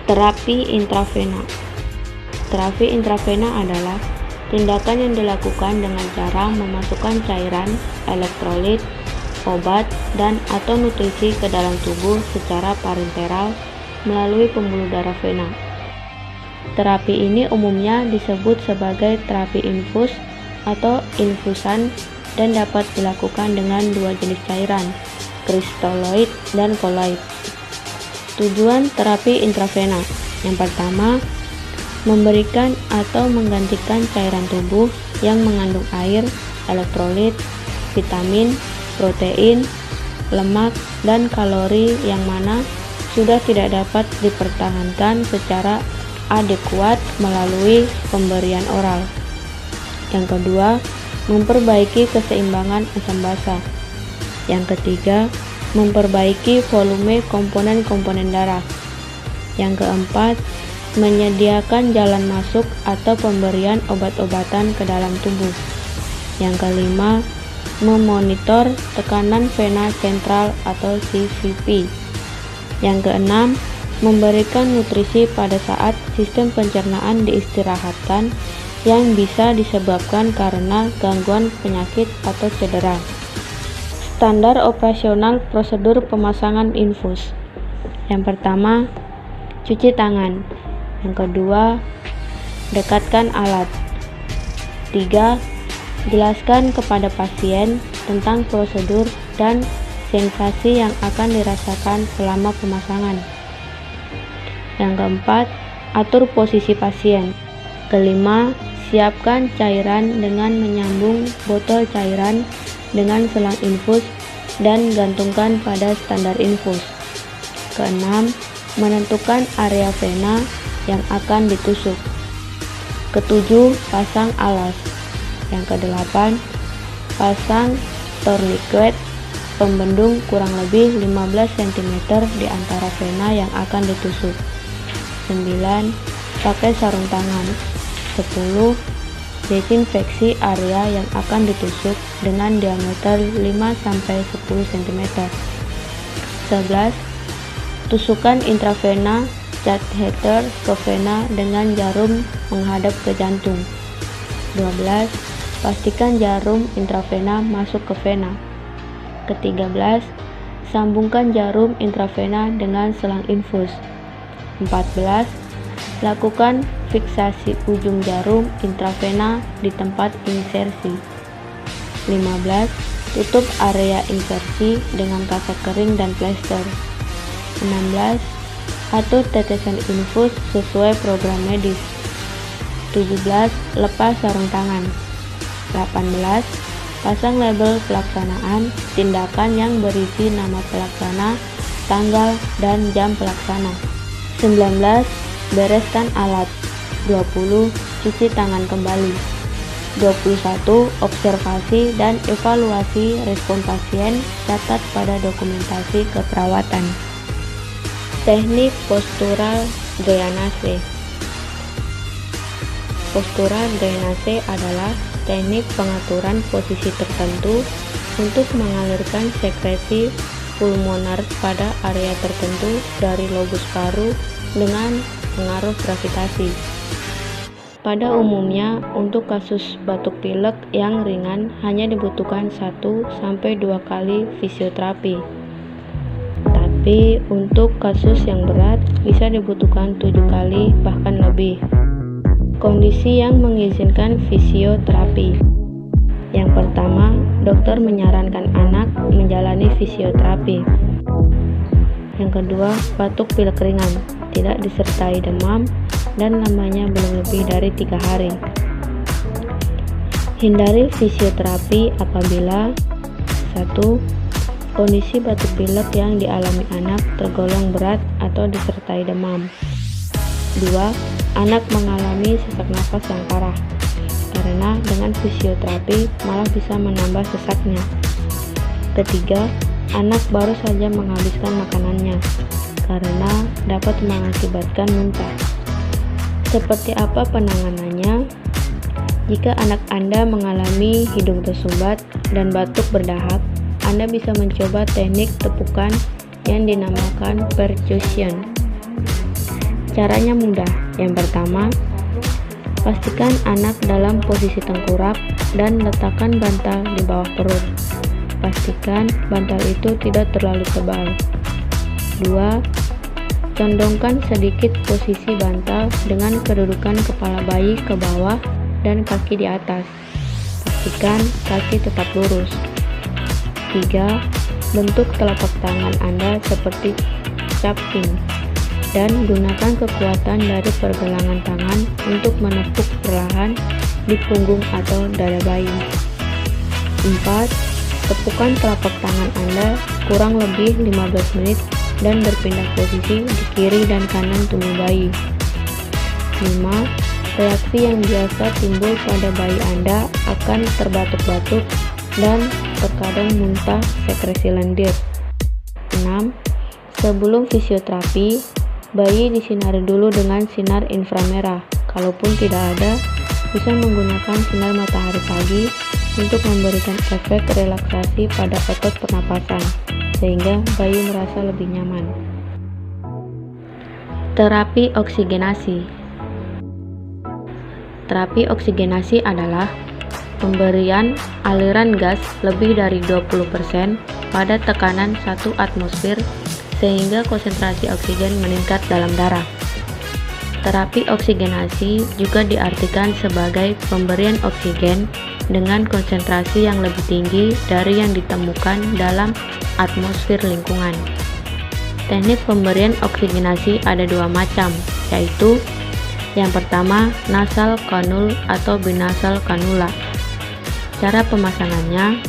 Terapi intravena. Terapi intravena adalah tindakan yang dilakukan dengan cara memasukkan cairan, elektrolit, obat, dan atau nutrisi ke dalam tubuh secara parenteral melalui pembuluh darah vena. Terapi ini umumnya disebut sebagai terapi infus atau infusan dan dapat dilakukan dengan dua jenis cairan, kristaloid dan koloid. Tujuan terapi intravena yang pertama, memberikan atau menggantikan cairan tubuh yang mengandung air, elektrolit, vitamin, protein, lemak, dan kalori yang mana sudah tidak dapat dipertahankan secara adekuat melalui pemberian oral. Yang kedua, memperbaiki keseimbangan asam basa. Yang ketiga, memperbaiki volume komponen-komponen darah. Yang keempat, menyediakan jalan masuk atau pemberian obat-obatan ke dalam tubuh. Yang kelima, memonitor tekanan vena sentral atau CVP. Yang keenam, memberikan nutrisi pada saat sistem pencernaan diistirahatkan yang bisa disebabkan karena gangguan penyakit atau cedera. Standar operasional prosedur pemasangan infus. Yang pertama, cuci tangan. Yang kedua, dekatkan alat. 3. Jelaskan kepada pasien tentang prosedur dan sensasi yang akan dirasakan selama pemasangan. Yang keempat, atur posisi pasien. Kelima, siapkan cairan dengan menyambung botol cairan dengan selang infus dan gantungkan pada standar infus. Keenam, menentukan area vena yang akan ditusuk. Ketujuh, pasang alas. Yang kedelapan, pasang tourniquet pembendung kurang lebih 15 cm di antara vena yang akan ditusuk. 9. Pakai sarung tangan. 10. Desinfeksi area yang akan ditusuk dengan diameter 5-10 cm. 11. Tusukan intravena catheter ke vena dengan jarum menghadap ke jantung. 12. Pastikan jarum intravena masuk ke vena. Ke-13. Sambungkan jarum intravena dengan selang infus. 14. Lakukan fiksasi ujung jarum intravena di tempat insersi. 15. Tutup area insersi dengan kasak kering dan plester. 16. Atur tetesan infus sesuai program medis. 17. Lepas sarung tangan. 18. Pasang label pelaksanaan tindakan yang berisi nama pelaksana, tanggal, dan jam pelaksana. 19. Bereskan alat. 20. Cuci tangan kembali. 21. Observasi dan evaluasi respon pasien, catat pada dokumentasi keperawatan. Teknik postural drainase. Postural drainase adalah teknik pengaturan posisi tertentu untuk mengalirkan sekresi pulmoner pada area tertentu dari lobus paru dengan pengaruh gravitasi. Pada umumnya, untuk kasus batuk pilek yang ringan hanya dibutuhkan 1-2 kali fisioterapi. Tapi untuk kasus yang berat bisa dibutuhkan 7 kali bahkan lebih. Kondisi yang mengizinkan fisioterapi. Yang pertama, dokter menyarankan anak menjalani fisioterapi. Yang kedua, batuk pilek ringan, tidak disertai demam, dan lamanya belum lebih dari 3 hari. Hindari fisioterapi apabila 1. Kondisi batuk pilek yang dialami anak tergolong berat atau disertai demam. 2. Anak mengalami sesak nafas yang parah, karena dengan fisioterapi malah bisa menambah sesaknya. Ketiga, anak baru saja menghabiskan makanannya, karena dapat mengakibatkan muntah. Seperti apa penanganannya? Jika anak Anda mengalami hidung tersumbat dan batuk berdahak, Anda bisa mencoba teknik tepukan yang dinamakan percussion. Caranya mudah. Yang pertama, pastikan anak dalam posisi tengkurap dan letakkan bantal di bawah perut. Pastikan bantal itu tidak terlalu tebal. 2. Condongkan sedikit posisi bantal dengan kedudukan kepala bayi ke bawah dan kaki di atas. Pastikan kaki tetap lurus. 3. Bentuk telapak tangan Anda seperti cupping dan gunakan kekuatan dari pergelangan tangan untuk menepuk perlahan di punggung atau dada bayi. 4. Tepukan telapak tangan Anda kurang lebih 15 menit dan berpindah posisi di kiri dan kanan tubuh bayi. 5. Reaksi yang biasa timbul pada bayi Anda akan terbatuk-batuk dan terkadang muntah sekresi lendir. 6. Sebelum fisioterapi, bayi disinari dulu dengan sinar inframerah. Kalaupun tidak ada, bisa menggunakan sinar matahari pagi untuk memberikan efek relaksasi pada otot pernapasan, sehingga bayi merasa lebih nyaman. Terapi oksigenasi. Terapi oksigenasi adalah pemberian aliran gas lebih dari 20% pada tekanan 1 atmosfer sehingga konsentrasi oksigen meningkat dalam darah. Terapi oksigenasi juga diartikan sebagai pemberian oksigen dengan konsentrasi yang lebih tinggi dari yang ditemukan dalam atmosfer lingkungan. Teknik pemberian oksigenasi ada 2 macam, yaitu yang pertama, nasal kanul atau binasal kanula. Cara pemasangannya,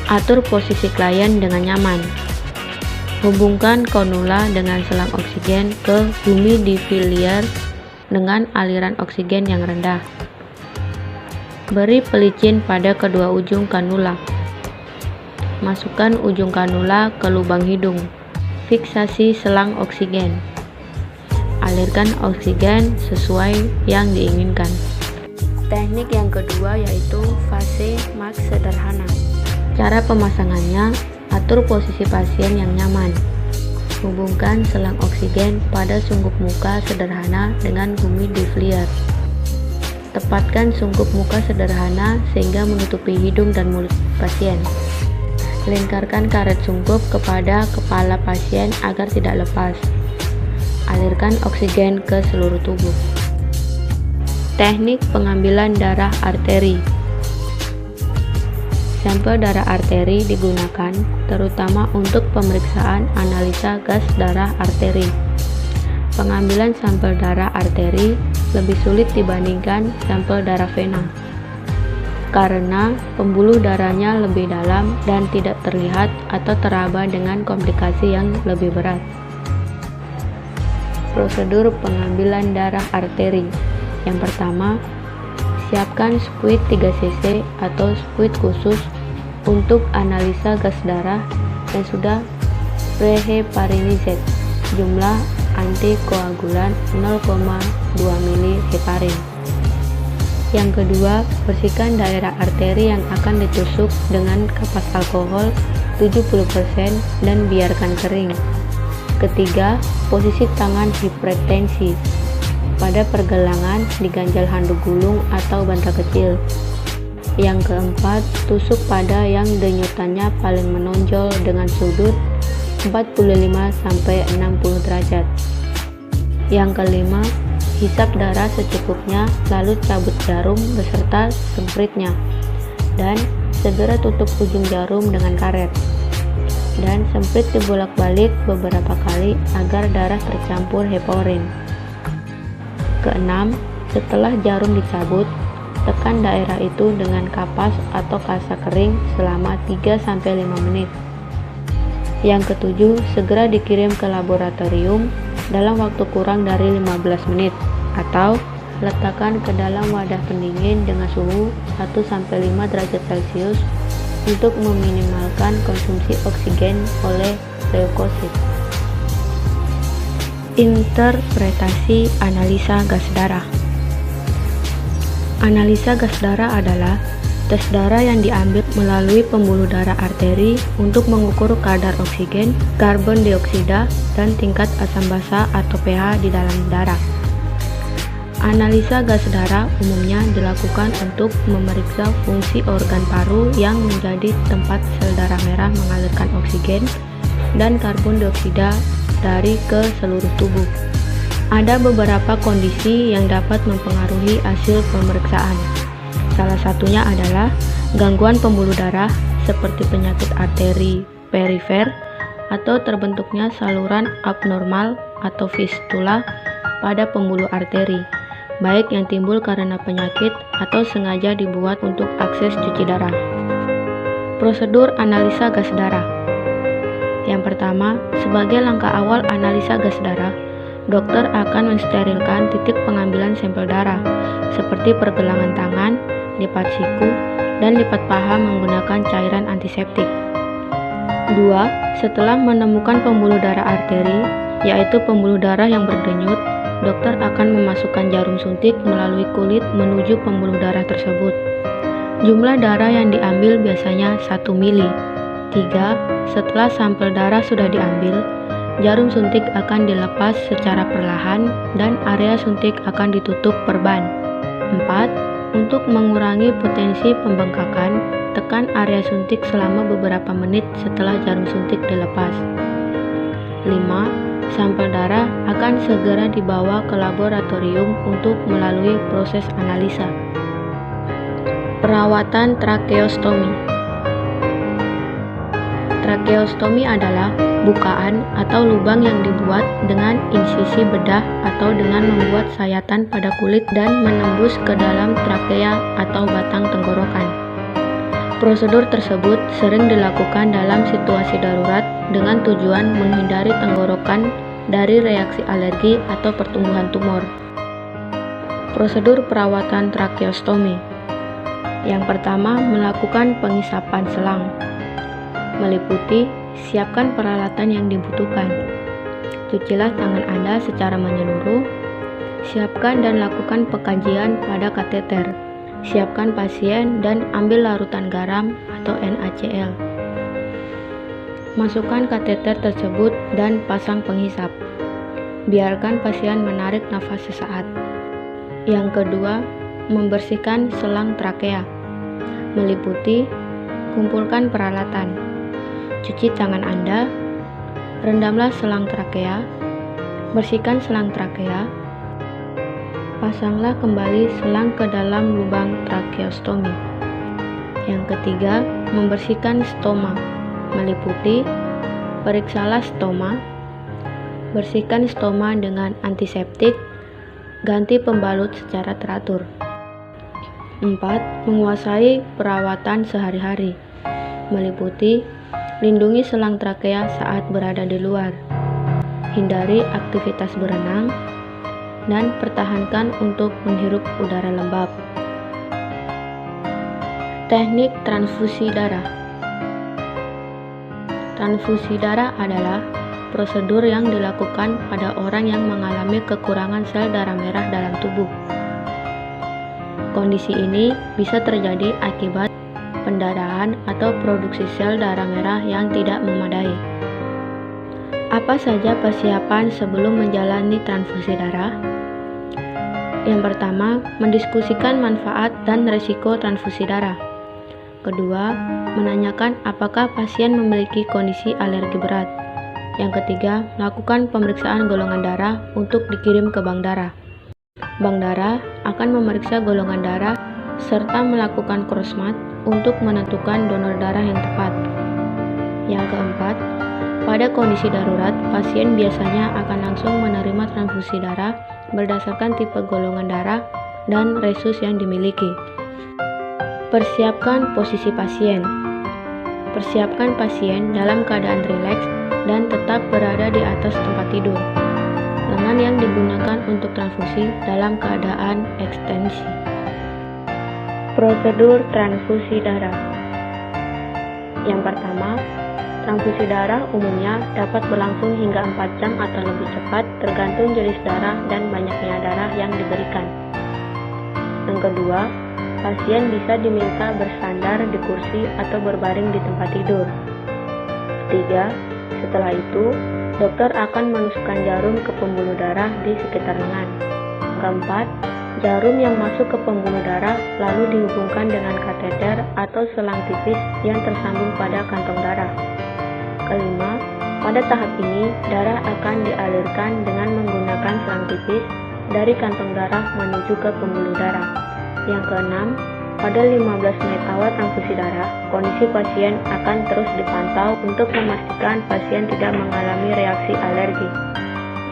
atur posisi klien dengan nyaman. Hubungkan kanula dengan selang oksigen ke humidifier dengan aliran oksigen yang rendah. Beri pelicin pada kedua ujung kanula. Masukkan ujung kanula ke lubang hidung. Fiksasi selang oksigen. Alirkan oksigen sesuai yang diinginkan. Teknik yang kedua yaitu fase mask sederhana. Cara pemasangannya, atur posisi pasien yang nyaman. Hubungkan selang oksigen pada sunggup muka sederhana dengan humidifier. Tepatkan sungkup muka sederhana sehingga menutupi hidung dan mulut pasien. Lingkarkan karet sungkup kepada kepala pasien agar tidak lepas. Alirkan oksigen ke seluruh tubuh. Teknik pengambilan darah arteri. Sampel darah arteri digunakan terutama untuk pemeriksaan analisa gas darah arteri. Pengambilan sampel darah arteri lebih sulit dibandingkan sampel darah vena, karena pembuluh darahnya lebih dalam dan tidak terlihat atau teraba dengan komplikasi yang lebih berat. Prosedur pengambilan darah arteri. Yang pertama, siapkan spuit 3 cc atau spuit khusus untuk analisa gas darah yang sudah preheparinized. Jumlah antikoagulan 0,2 ml heparin. Yang kedua, bersihkan daerah arteri yang akan ditusuk dengan kapas alkohol 70% dan biarkan kering. Ketiga, posisi tangan hipertensi pada pergelangan di ganjal handuk gulung atau bantal kecil. Yang keempat, tusuk pada yang denyutannya paling menonjol dengan sudut 45-60 derajat. Yang kelima, hisap darah secukupnya lalu cabut jarum beserta sempritnya dan segera tutup ujung jarum dengan karet. Dan semprit dibolak-balik beberapa kali agar darah tercampur heparin. Keenam, setelah jarum dicabut, tekan daerah itu dengan kapas atau kasa kering selama 3-5 menit. Yang ketujuh, segera dikirim ke laboratorium dalam waktu kurang dari 15 menit atau letakkan ke dalam wadah pendingin dengan suhu 1-5 derajat Celcius untuk meminimalkan konsumsi oksigen oleh leukosit. Interpretasi analisa gas darah. Analisa gas darah adalah Tes darah yang diambil melalui pembuluh darah arteri untuk mengukur kadar oksigen, karbon dioksida, dan tingkat asam basa atau pH di dalam darah. Analisa gas darah umumnya dilakukan untuk memeriksa fungsi organ paru yang menjadi tempat sel darah merah mengalirkan oksigen dan karbon dioksida dari ke seluruh tubuh. Ada beberapa kondisi yang dapat mempengaruhi hasil pemeriksaan. Salah satunya adalah gangguan pembuluh darah seperti penyakit arteri perifer atau terbentuknya saluran abnormal atau fistula pada pembuluh arteri, baik yang timbul karena penyakit atau sengaja dibuat untuk akses cuci darah. Prosedur analisa gas darah. Yang pertama, sebagai langkah awal analisa gas darah, dokter akan mensterilkan titik pengambilan sampel darah, seperti pergelangan tangan, lipat siku, dan lipat paha menggunakan cairan antiseptik. 2. Setelah menemukan pembuluh darah arteri, yaitu pembuluh darah yang berdenyut, dokter akan memasukkan jarum suntik melalui kulit menuju pembuluh darah tersebut. Jumlah darah yang diambil biasanya 1 mili. 3. Setelah sampel darah sudah diambil, jarum suntik akan dilepas secara perlahan dan area suntik akan ditutup perban. 4. Untuk mengurangi potensi pembengkakan, tekan area suntik selama beberapa menit setelah jarum suntik dilepas. 5. Sampel darah akan segera dibawa ke laboratorium untuk melalui proses analisa. Perawatan tracheostomi. Tracheostomi adalah bukaan atau lubang yang dibuat dengan insisi bedah atau dengan membuat sayatan pada kulit dan menembus ke dalam trakea atau batang tenggorokan. Prosedur tersebut sering dilakukan dalam situasi darurat dengan tujuan menghindari tenggorokan dari reaksi alergi atau pertumbuhan tumor. Prosedur perawatan tracheostomi. Yang pertama, melakukan pengisapan selang. Meliputi, siapkan peralatan yang dibutuhkan. Cucilah tangan Anda secara menyeluruh. Siapkan dan lakukan pekajian pada kateter. Siapkan pasien dan ambil larutan garam atau NaCl. Masukkan kateter tersebut dan pasang penghisap. Biarkan pasien menarik nafas sesaat. Yang kedua, membersihkan selang trakea. Meliputi, kumpulkan peralatan. Cuci tangan Anda, rendamlah selang trakea, bersihkan selang trakea, pasanglah kembali selang ke dalam lubang tracheostomi. Yang ketiga, membersihkan stoma. Meliputi, periksalah stoma, bersihkan stoma dengan antiseptik, ganti pembalut secara teratur. 4. Menguasai perawatan sehari-hari. Meliputi, lindungi selang trakea saat berada di luar. Hindari aktivitas berenang dan pertahankan untuk menghirup udara lembab. Teknik transfusi darah. Transfusi darah adalah prosedur yang dilakukan pada orang yang mengalami kekurangan sel darah merah dalam tubuh. Kondisi ini bisa terjadi akibat pendarahan atau produksi sel darah merah yang tidak memadai. Apa saja persiapan sebelum menjalani transfusi darah? Yang pertama, mendiskusikan manfaat dan risiko transfusi darah. Kedua, menanyakan apakah pasien memiliki kondisi alergi berat. Yang ketiga, melakukan pemeriksaan golongan darah untuk dikirim ke bank darah. Bank darah akan memeriksa golongan darah serta melakukan crossmat untuk menentukan donor darah yang tepat. Yang keempat, pada kondisi darurat, pasien biasanya akan langsung menerima transfusi darah berdasarkan tipe golongan darah dan resus yang dimiliki. Persiapkan posisi pasien. Persiapkan pasien dalam keadaan rileks dan tetap berada di atas tempat tidur. Lengan yang digunakan untuk transfusi dalam keadaan ekstensi. Prosedur transfusi darah. Yang pertama, transfusi darah umumnya dapat berlangsung hingga 4 jam atau lebih cepat tergantung jenis darah dan banyaknya darah yang diberikan. Yang kedua, pasien bisa diminta bersandar di kursi atau berbaring di tempat tidur. Ketiga, setelah itu, dokter akan menusukkan jarum ke pembuluh darah di sekitar lengan. Keempat, jarum yang masuk ke pembuluh darah lalu dihubungkan dengan kateter atau selang tipis yang tersambung pada kantong darah. Kelima, pada tahap ini, darah akan dialirkan dengan menggunakan selang tipis dari kantong darah menuju ke pembuluh darah. Yang keenam, pada 15 menit awal transfusi darah, kondisi pasien akan terus dipantau untuk memastikan pasien tidak mengalami reaksi alergi.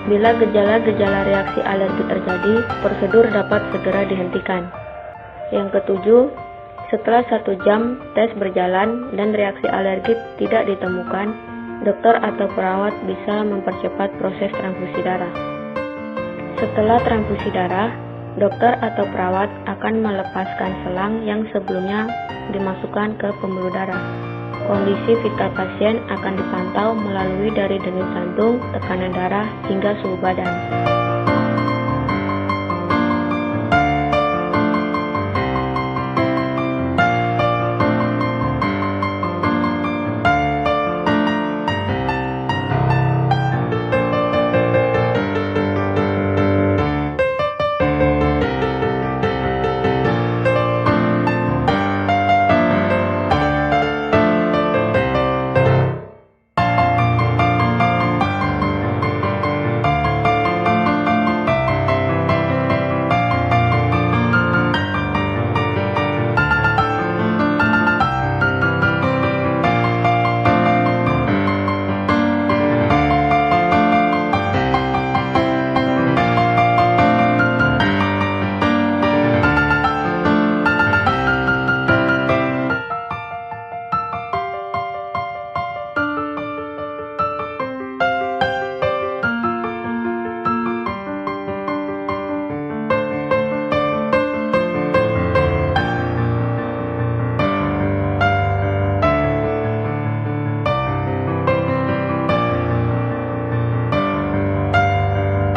Bila gejala-gejala reaksi alergi terjadi, prosedur dapat segera dihentikan. Yang ketujuh, setelah 1 jam tes berjalan dan reaksi alergi tidak ditemukan, dokter atau perawat bisa mempercepat proses transfusi darah. Setelah transfusi darah, dokter atau perawat akan melepaskan selang yang sebelumnya dimasukkan ke pembuluh darah. Kondisi vital pasien akan dipantau melalui dari denyut jantung, tekanan darah, hingga suhu badan.